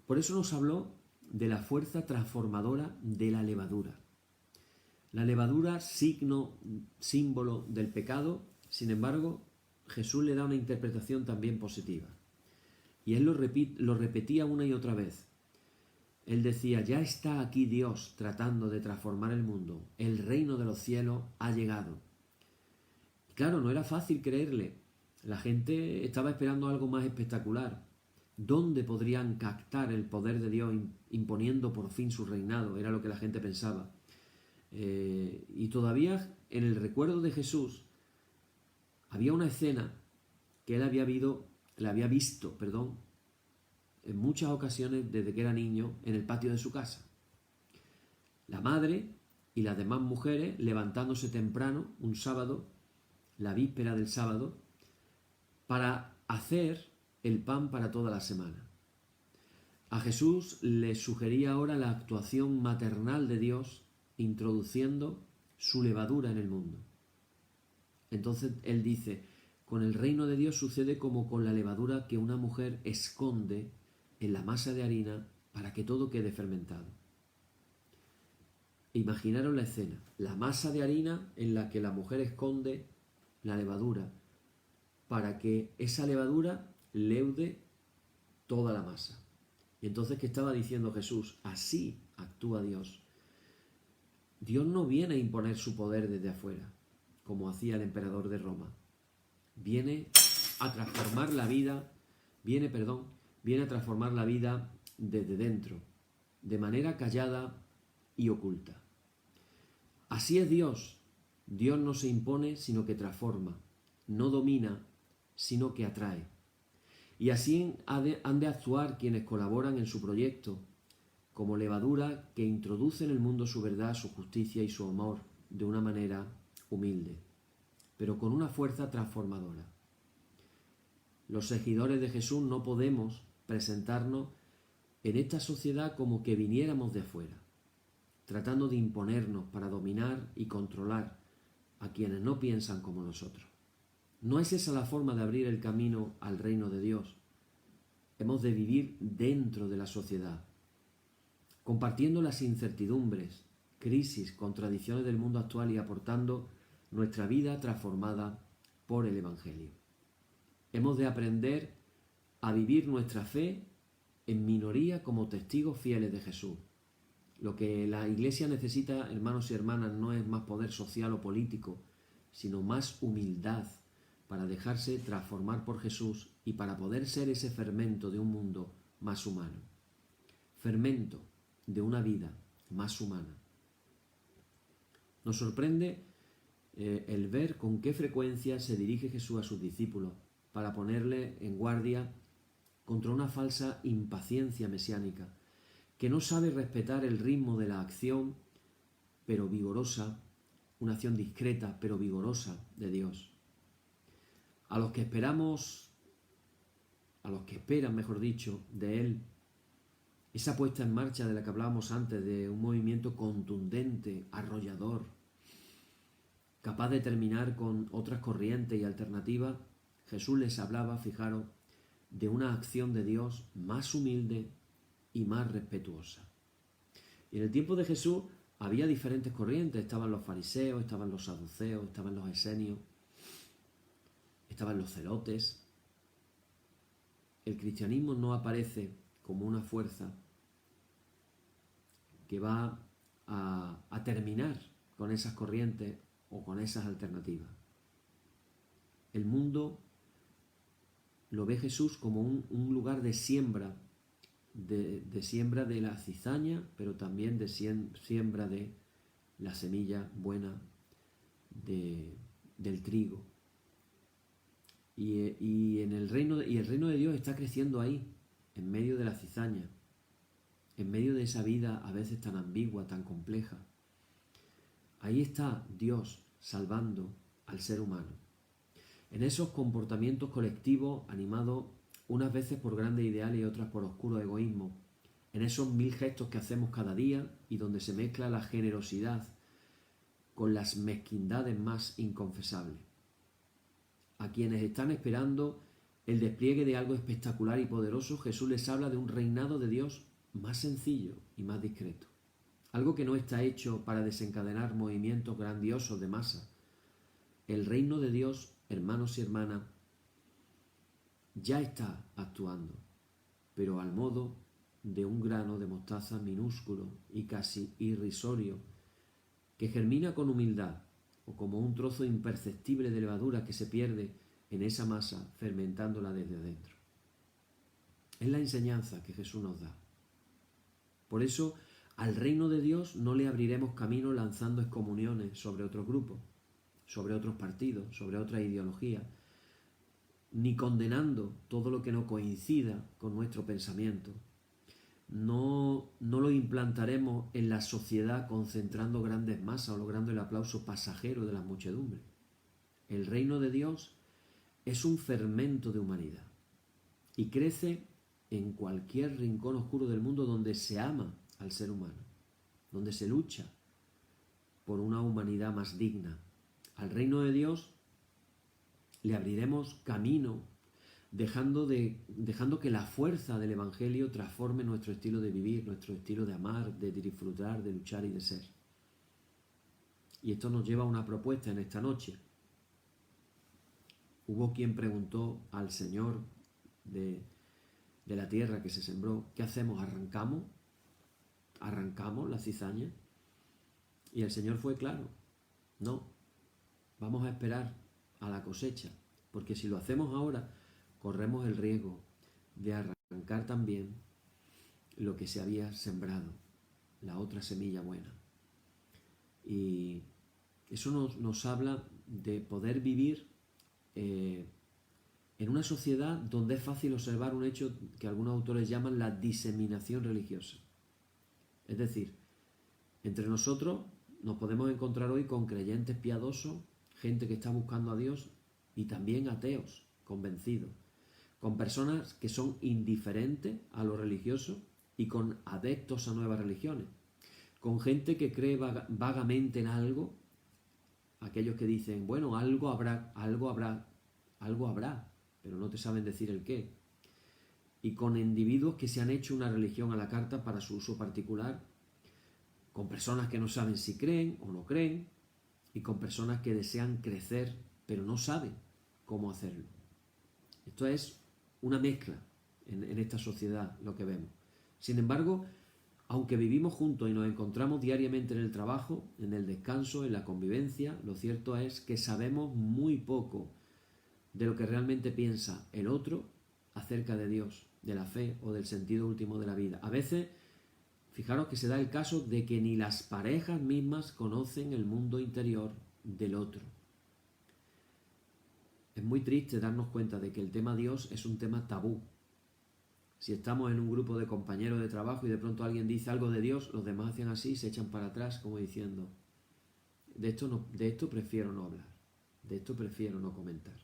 Por eso nos habló de la fuerza transformadora de la levadura. La levadura, signo, símbolo del pecado, sin embargo, Jesús le da una interpretación también positiva. Y él lo repetía una y otra vez. Él decía, ya está aquí Dios tratando de transformar el mundo. El reino de los cielos ha llegado. Y claro, no era fácil creerle. La gente estaba esperando algo más espectacular. ¿Dónde podrían captar el poder de Dios imponiendo por fin su reinado? Era lo que la gente pensaba. Y todavía en el recuerdo de Jesús había una escena que él había visto en muchas ocasiones desde que era niño en el patio de su casa. La madre y las demás mujeres levantándose temprano un sábado, la víspera del sábado, para hacer el pan para toda la semana. A Jesús le sugería ahora la actuación maternal de Dios introduciendo su levadura en el mundo. Entonces él dice, con el reino de Dios sucede como con la levadura que una mujer esconde en la masa de harina para que todo quede fermentado. Imaginaros la escena, la masa de harina en la que la mujer esconde la levadura para que esa levadura leude toda la masa. Y entonces, ¿qué estaba diciendo Jesús? Así actúa Dios. Dios no viene a imponer su poder desde afuera, como hacía el emperador de Roma. Viene a transformar la vida, viene a transformar la vida desde dentro, de manera callada y oculta. Así es Dios. Dios no se impone, sino que transforma. No domina, sino que atrae. Y así han de actuar quienes colaboran en su proyecto, como levadura que introduce en el mundo su verdad, su justicia y su amor de una manera humilde, pero con una fuerza transformadora. Los seguidores de Jesús no podemos presentarnos en esta sociedad como que viniéramos de afuera, tratando de imponernos para dominar y controlar a quienes no piensan como nosotros. No es esa la forma de abrir el camino al reino de Dios. Hemos de vivir dentro de la sociedad, compartiendo las incertidumbres, crisis, contradicciones del mundo actual y aportando nuestra vida transformada por el Evangelio. Hemos de aprender a vivir nuestra fe en minoría como testigos fieles de Jesús. Lo que la Iglesia necesita, hermanos y hermanas, no es más poder social o político, sino más humildad para dejarse transformar por Jesús y para poder ser ese fermento de un mundo más humano. Fermento de una vida más humana. Nos sorprende el ver con qué frecuencia se dirige Jesús a sus discípulos para ponerle en guardia contra una falsa impaciencia mesiánica, que no sabe respetar el ritmo de la acción, pero vigorosa, una acción discreta, pero vigorosa de Dios. A los que esperan, mejor dicho, de Él, esa puesta en marcha de la que hablábamos antes, de un movimiento contundente, arrollador, capaz de terminar con otras corrientes y alternativas, Jesús les hablaba, fijaros, de una acción de Dios más humilde y más respetuosa. Y en el tiempo de Jesús había diferentes corrientes, estaban los fariseos, estaban los saduceos, estaban los esenios, estaban los celotes. El cristianismo no aparece como una fuerza que va a terminar con esas corrientes o con esas alternativas. El mundo lo ve Jesús como un lugar de siembra, de siembra de la cizaña, pero también de siembra de la semilla buena del trigo. Y el reino de Dios está creciendo ahí, en medio de la cizaña, en medio de esa vida a veces tan ambigua, tan compleja. Ahí está Dios salvando al ser humano. En esos comportamientos colectivos animados unas veces por grandes ideales y otras por oscuro egoísmo. En esos 1000 gestos que hacemos cada día y donde se mezcla la generosidad con las mezquindades más inconfesables. A quienes están esperando el despliegue de algo espectacular y poderoso, Jesús les habla de un reinado de Dios más sencillo y más discreto. Algo que no está hecho para desencadenar movimientos grandiosos de masa. El reino de Dios, hermanos y hermanas, ya está actuando, pero al modo de un grano de mostaza minúsculo y casi irrisorio, que germina con humildad, o como un trozo imperceptible de levadura que se pierde en esa masa fermentándola desde dentro. Es la enseñanza que Jesús nos da. Por eso, al reino de Dios no le abriremos camino lanzando excomuniones sobre otros grupos, sobre otros partidos, sobre otras ideologías, ni condenando todo lo que no coincida con nuestro pensamiento. No lo implantaremos en la sociedad concentrando grandes masas o logrando el aplauso pasajero de las muchedumbres. El reino de Dios es un fermento de humanidad y crece en cualquier rincón oscuro del mundo donde se ama al ser humano, donde se lucha por una humanidad más digna. Al reino de Dios le abriremos camino dejando que la fuerza del Evangelio transforme nuestro estilo de vivir, nuestro estilo de amar, de disfrutar, de luchar y de ser. Y esto nos lleva a una propuesta en esta noche. Hubo quien preguntó al Señor de la tierra que se sembró, ¿qué hacemos? ¿Arrancamos? ¿Arrancamos la cizaña? Y el Señor fue claro, no, vamos a esperar a la cosecha, porque si lo hacemos ahora, corremos el riesgo de arrancar también lo que se había sembrado, la otra semilla buena. Y eso nos habla de poder vivir en una sociedad donde es fácil observar un hecho que algunos autores llaman la diseminación religiosa. Es decir, entre nosotros nos podemos encontrar hoy con creyentes piadosos, gente que está buscando a Dios y también ateos convencidos, con personas que son indiferentes a lo religioso y con adeptos a nuevas religiones, con gente que cree vagamente en algo, aquellos que dicen, bueno, algo habrá, pero no te saben decir el qué, y con individuos que se han hecho una religión a la carta para su uso particular, con personas que no saben si creen o no creen, y con personas que desean crecer, pero no saben cómo hacerlo. Esto es una mezcla en esta sociedad, lo que vemos. Sin embargo, aunque vivimos juntos y nos encontramos diariamente en el trabajo, en el descanso, en la convivencia, lo cierto es que sabemos muy poco de lo que realmente piensa el otro acerca de Dios, de la fe o del sentido último de la vida. A veces, fijaros que se da el caso de que ni las parejas mismas conocen el mundo interior del otro. Es muy triste darnos cuenta de que el tema Dios es un tema tabú. Si estamos en un grupo de compañeros de trabajo y de pronto alguien dice algo de Dios, los demás hacen así y se echan para atrás como diciendo, de esto prefiero no hablar, de esto prefiero no comentar.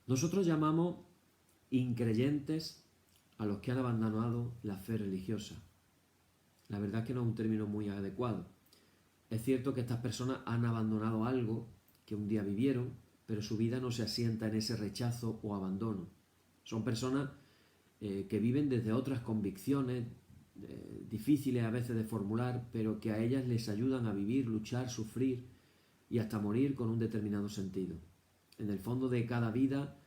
Nosotros llamamos increyentes a los que han abandonado la fe religiosa. La verdad es que no es un término muy adecuado. Es cierto que estas personas han abandonado algo que un día vivieron, pero su vida no se asienta en ese rechazo o abandono. Son personas que viven desde otras convicciones, difíciles a veces de formular, pero que a ellas les ayudan a vivir, luchar, sufrir y hasta morir con un determinado sentido. En el fondo de cada vida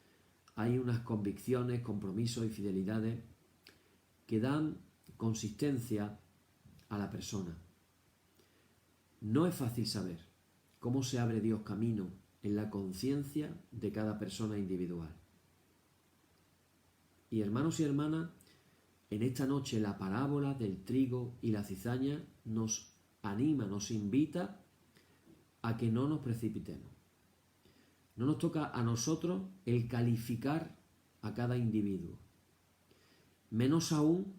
hay unas convicciones, compromisos y fidelidades que dan consistencia a la persona. No es fácil saber cómo se abre Dios camino en la conciencia de cada persona individual. Y hermanos y hermanas, en esta noche la parábola del trigo y la cizaña nos anima, nos invita a que no nos precipitemos, No nos toca a nosotros el calificar a cada individuo. Menos aún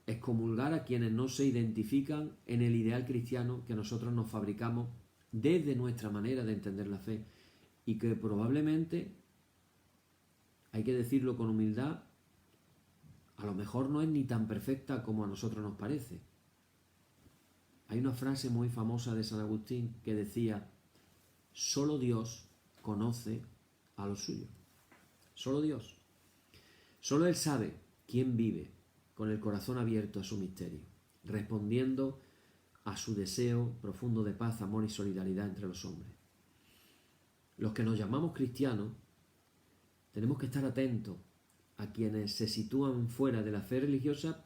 excomulgar a quienes no se identifican en el ideal cristiano que nosotros nos fabricamos desde nuestra manera de entender la fe y que probablemente, hay que decirlo con humildad, a lo mejor no es ni tan perfecta como a nosotros nos parece. Hay una frase muy famosa de San Agustín que decía: solo Dios conoce a los suyos. Solo Dios. Solo Él sabe quién vive con el corazón abierto a su misterio, respondiendo a su deseo profundo de paz, amor y solidaridad entre los hombres. Los que nos llamamos cristianos tenemos que estar atentos a quienes se sitúan fuera de la fe religiosa,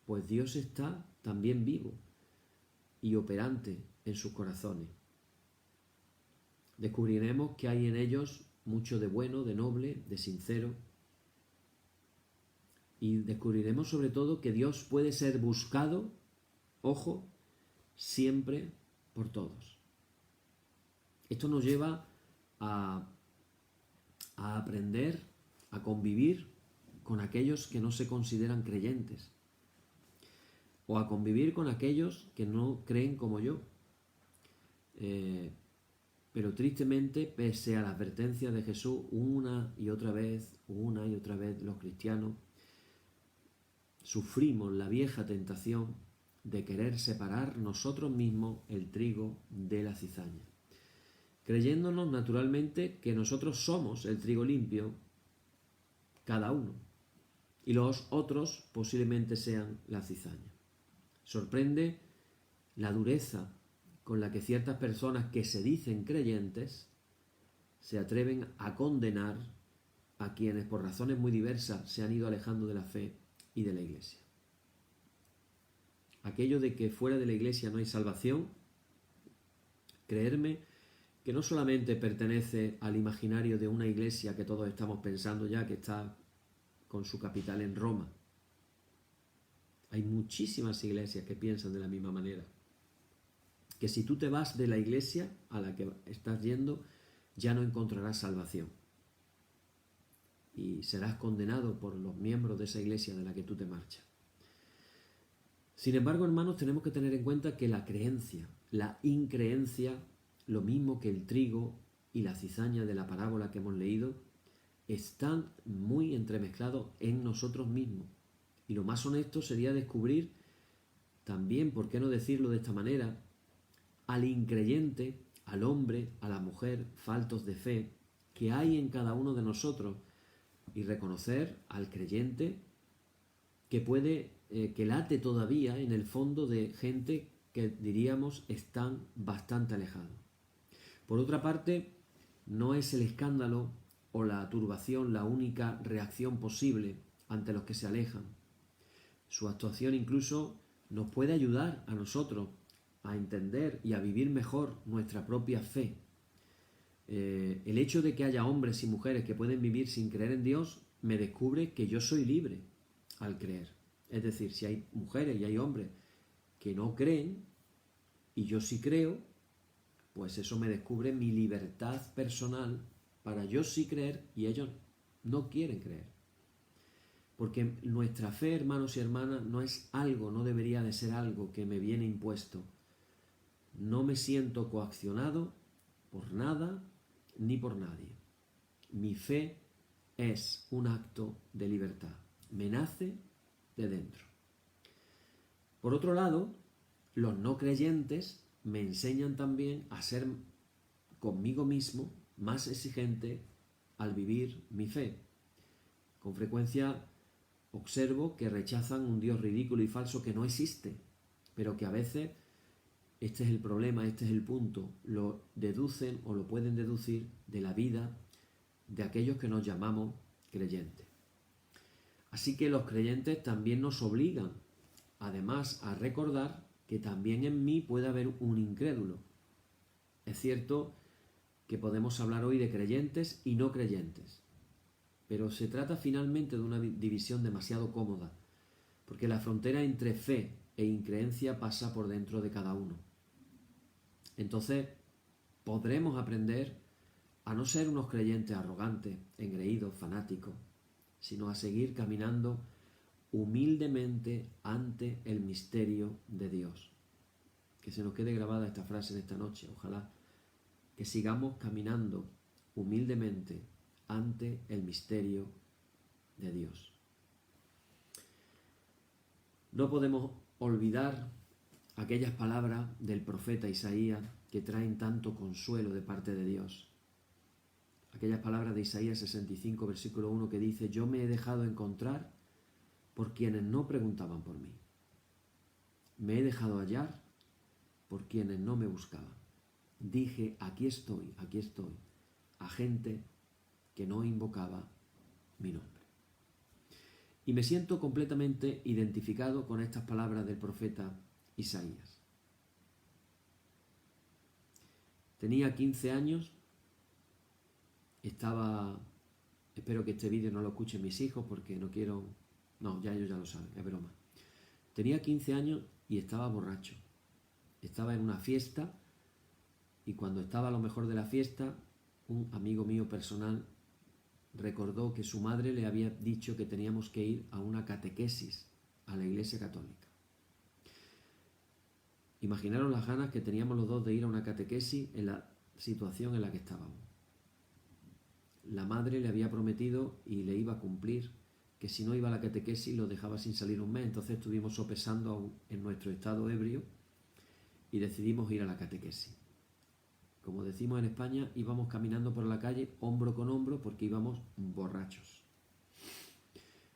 pues Dios está también vivo y operante en sus corazones. Descubriremos que hay en ellos mucho de bueno, de noble, de sincero, y descubriremos sobre todo que Dios puede ser buscado, ojo, siempre por todos. Esto nos lleva a aprender a convivir con aquellos que no se consideran creyentes, o a convivir con aquellos que no creen como yo. Pero tristemente, pese a la advertencia de Jesús una y otra vez, los cristianos sufrimos la vieja tentación de querer separar nosotros mismos el trigo de la cizaña, creyéndonos naturalmente que nosotros somos el trigo limpio, cada uno, y los otros posiblemente sean la cizaña. Sorprende la dureza con la que ciertas personas que se dicen creyentes se atreven a condenar a quienes por razones muy diversas se han ido alejando de la fe y de la Iglesia. Aquello de que fuera de la Iglesia no hay salvación, creerme que no solamente pertenece al imaginario de una Iglesia que todos estamos pensando ya que está con su capital en Roma. Hay muchísimas iglesias que piensan de la misma manera. Que si tú te vas de la iglesia a la que estás yendo, ya no encontrarás salvación. Y serás condenado por los miembros de esa iglesia de la que tú te marchas. Sin embargo, hermanos, tenemos que tener en cuenta que la creencia, la increencia, lo mismo que el trigo y la cizaña de la parábola que hemos leído, están muy entremezclados en nosotros mismos. Y lo más honesto sería descubrir también, ¿por qué no decirlo de esta manera?, al increyente, al hombre, a la mujer faltos de fe que hay en cada uno de nosotros, y reconocer al creyente que que late todavía en el fondo de gente que diríamos están bastante alejados. Por otra parte, no es el escándalo o la turbación la única reacción posible ante los que se alejan. Su actuación incluso nos puede ayudar a nosotros a entender y a vivir mejor nuestra propia fe. El hecho de que haya hombres y mujeres que pueden vivir sin creer en Dios me descubre que yo soy libre al creer. Es decir, si hay mujeres y hay hombres que no creen y yo sí creo, pues eso me descubre mi libertad personal para yo sí creer y ellos no quieren creer. Porque nuestra fe, hermanos y hermanas, no debería de ser algo que me viene impuesto. No me siento coaccionado por nada ni por nadie. Mi fe es un acto de libertad. Me nace de dentro. Por otro lado, los no creyentes me enseñan también a ser conmigo mismo más exigente al vivir mi fe. Con frecuencia observo que rechazan un Dios ridículo y falso que no existe, pero que a veces, este es el problema, este es el punto, lo deducen o lo pueden deducir de la vida de aquellos que nos llamamos creyentes. Así que los creyentes también nos obligan, además, a recordar que también en mí puede haber un incrédulo. Es cierto que podemos hablar hoy de creyentes y no creyentes, pero se trata finalmente de una división demasiado cómoda, porque la frontera entre fe e increencia pasa por dentro de cada uno. Entonces, podremos aprender a no ser unos creyentes arrogantes, engreídos, fanáticos, sino a seguir caminando humildemente ante el misterio de Dios. Que se nos quede grabada esta frase en esta noche, ojalá que sigamos caminando humildemente ante el misterio de Dios. No podemos olvidar aquellas palabras del profeta Isaías que traen tanto consuelo de parte de Dios. Aquellas palabras de Isaías 65, versículo 1, que dice: yo me he dejado encontrar por quienes no preguntaban por mí. Me he dejado hallar por quienes no me buscaban. Dije, aquí estoy, a gente que no invocaba mi nombre. Y me siento completamente identificado con estas palabras del profeta Isaías. Tenía 15 años, espero que este vídeo no lo escuchen mis hijos porque no quiero, ya ellos ya lo saben, es broma. Tenía 15 años y estaba borracho. Estaba en una fiesta y cuando estaba a lo mejor de la fiesta, un amigo mío personal recordó que su madre le había dicho que teníamos que ir a una catequesis a la Iglesia Católica. Imaginaros las ganas que teníamos los dos de ir a una catequesis en la situación en la que estábamos. La madre le había prometido y le iba a cumplir que si no iba a la catequesis lo dejaba sin salir un mes. Entonces estuvimos sopesando en nuestro estado ebrio y decidimos ir a la catequesis. Como decimos en España, íbamos caminando por la calle hombro con hombro porque íbamos borrachos.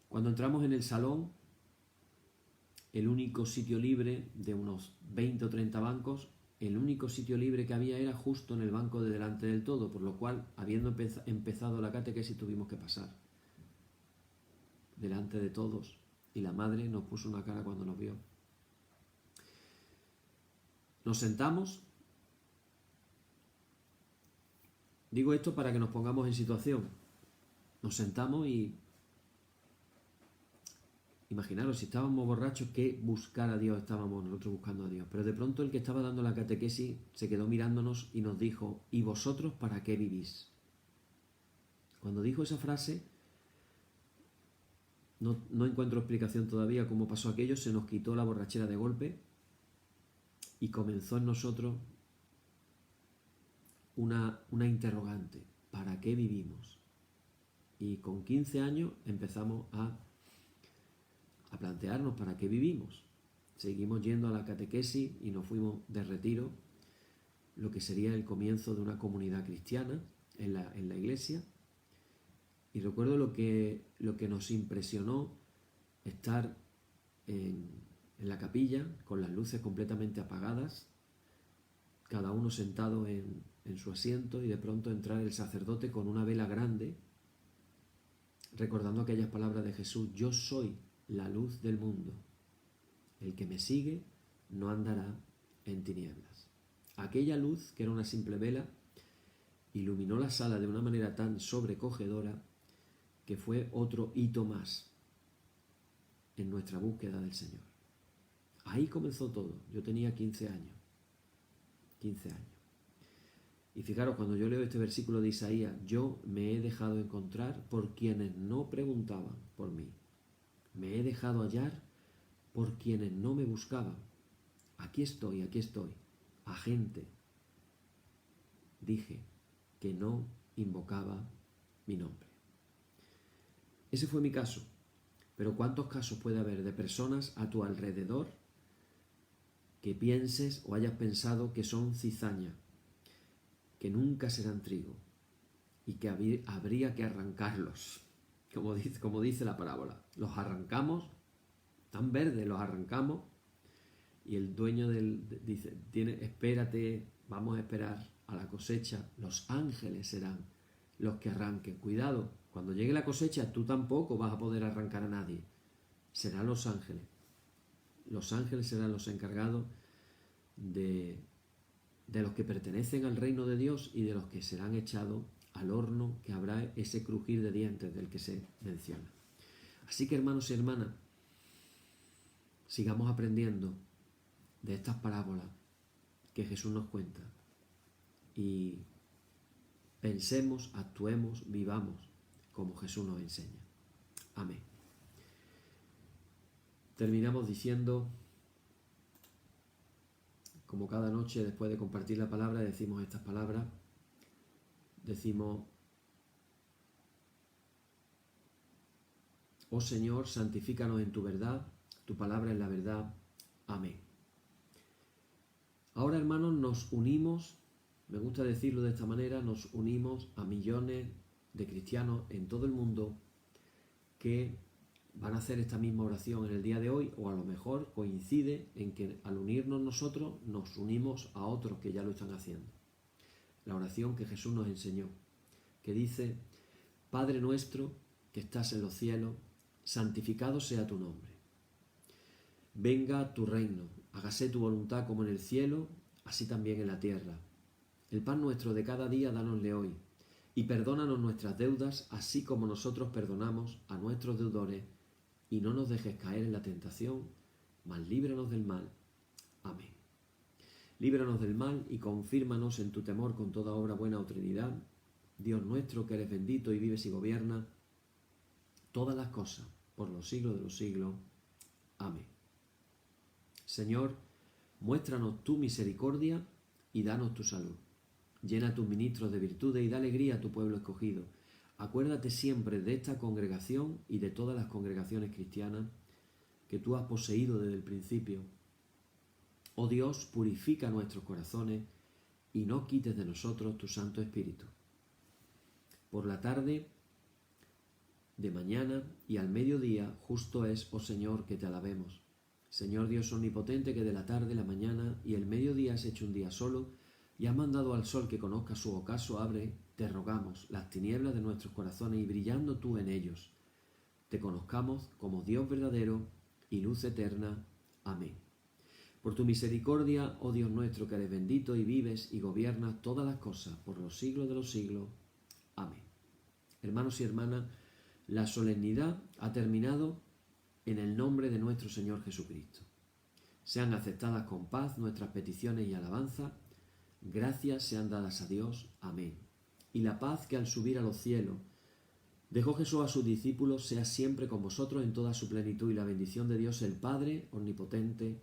Cuando entramos en el salón, el único sitio libre de unos 20 o 30 bancos, el único sitio libre que había era justo en el banco de delante del todo, por lo cual, habiendo empezado la catequesis, tuvimos que pasar delante de todos y la madre nos puso una cara cuando nos vio. Nos sentamos. Digo esto para que nos pongamos en situación. Nos sentamos y imaginaros, si estábamos borrachos, ¿qué buscar a Dios estábamos nosotros buscando a Dios? Pero de pronto el que estaba dando la catequesis se quedó mirándonos y nos dijo: ¿y vosotros para qué vivís? Cuando dijo esa frase, no encuentro explicación todavía cómo pasó aquello, se nos quitó la borrachera de golpe y comenzó en nosotros una interrogante: ¿para qué vivimos? Y con 15 años empezamos a plantearnos para qué vivimos. Seguimos yendo a la catequesis y nos fuimos de retiro, lo que sería el comienzo de una comunidad cristiana en la iglesia. Y recuerdo lo que nos impresionó, estar en la capilla con las luces completamente apagadas, cada uno sentado en su asiento, y de pronto entrar el sacerdote con una vela grande, recordando aquellas palabras de Jesús: yo soy la luz del mundo, el que me sigue no andará en tinieblas. Aquella luz, que era una simple vela, iluminó la sala de una manera tan sobrecogedora que fue otro hito más en nuestra búsqueda del Señor. Ahí comenzó todo. Yo tenía 15 años. 15 años. Y fijaros, cuando yo leo este versículo de Isaías: yo me he dejado encontrar por quienes no preguntaban por mí. Me he dejado hallar por quienes no me buscaban. Aquí estoy, a gente, dije, que no invocaba mi nombre. Ese fue mi caso. Pero ¿cuántos casos puede haber de personas a tu alrededor que pienses o hayas pensado que son cizaña, que nunca serán trigo y que habría que arrancarlos? Como dice la parábola, los arrancamos, tan verdes los arrancamos, y el dueño dice: espérate, vamos a esperar a la cosecha, los ángeles serán los que arranquen. Cuidado, cuando llegue la cosecha tú tampoco vas a poder arrancar a nadie, serán los ángeles. Los ángeles serán los encargados de los que pertenecen al reino de Dios y de los que serán echados al horno, que habrá ese crujir de dientes del que se menciona. Así que, hermanos y hermanas, sigamos aprendiendo de estas parábolas que Jesús nos cuenta y pensemos, actuemos, vivamos como Jesús nos enseña. Amén. Terminamos diciendo, como cada noche después de compartir la palabra, decimos estas palabras, decimos: oh Señor, santifícanos en tu verdad, tu palabra es la verdad. Amén. Ahora, hermanos, nos unimos, me gusta decirlo de esta manera, nos unimos a millones de cristianos en todo el mundo que van a hacer esta misma oración en el día de hoy, o a lo mejor coincide en que al unirnos nosotros nos unimos a otros que ya lo están haciendo. La oración que Jesús nos enseñó, que dice: Padre nuestro que estás en los cielos, santificado sea tu nombre. Venga tu reino, hágase tu voluntad como en el cielo, así también en la tierra. El pan nuestro de cada día dánosle hoy, y perdónanos nuestras deudas, así como nosotros perdonamos a nuestros deudores, y no nos dejes caer en la tentación, mas líbranos del mal. Amén. Líbranos del mal y confírmanos en tu temor con toda obra buena o Trinidad, Dios nuestro, que eres bendito y vives y gobiernas todas las cosas por los siglos de los siglos. Amén. Señor, muéstranos tu misericordia y danos tu salud. Llena a tus ministros de virtudes y da alegría a tu pueblo escogido. Acuérdate siempre de esta congregación y de todas las congregaciones cristianas que tú has poseído desde el principio. Oh Dios, purifica nuestros corazones y no quites de nosotros tu Santo Espíritu. Por la tarde, de mañana y al mediodía, justo es, oh Señor, que te alabemos. Señor Dios omnipotente, que de la tarde, la mañana y el mediodía has hecho un día solo y has mandado al sol que conozca su ocaso, abre, te rogamos, las tinieblas de nuestros corazones y brillando tú en ellos, te conozcamos como Dios verdadero y luz eterna. Amén. Por tu misericordia, oh Dios nuestro, que eres bendito y vives y gobiernas todas las cosas por los siglos de los siglos. Amén. Hermanos y hermanas, la solemnidad ha terminado en el nombre de nuestro Señor Jesucristo. Sean aceptadas con paz nuestras peticiones y alabanzas. Gracias sean dadas a Dios. Amén. Y la paz que al subir a los cielos dejó Jesús a sus discípulos sea siempre con vosotros en toda su plenitud, y la bendición de Dios el Padre omnipotente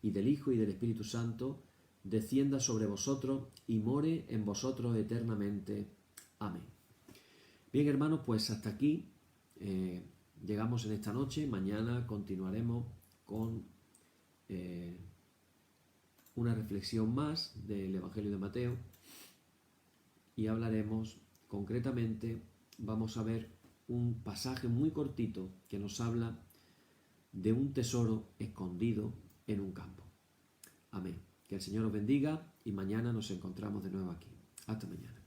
y del Hijo y del Espíritu Santo descienda sobre vosotros y more en vosotros eternamente. Amén. Bien, hermanos, pues hasta aquí llegamos en esta noche. Mañana continuaremos con una reflexión más del Evangelio de Mateo y hablaremos concretamente, vamos a ver un pasaje muy cortito que nos habla de un tesoro escondido en un campo. Amén. Que el Señor os bendiga y mañana nos encontramos de nuevo aquí. Hasta mañana.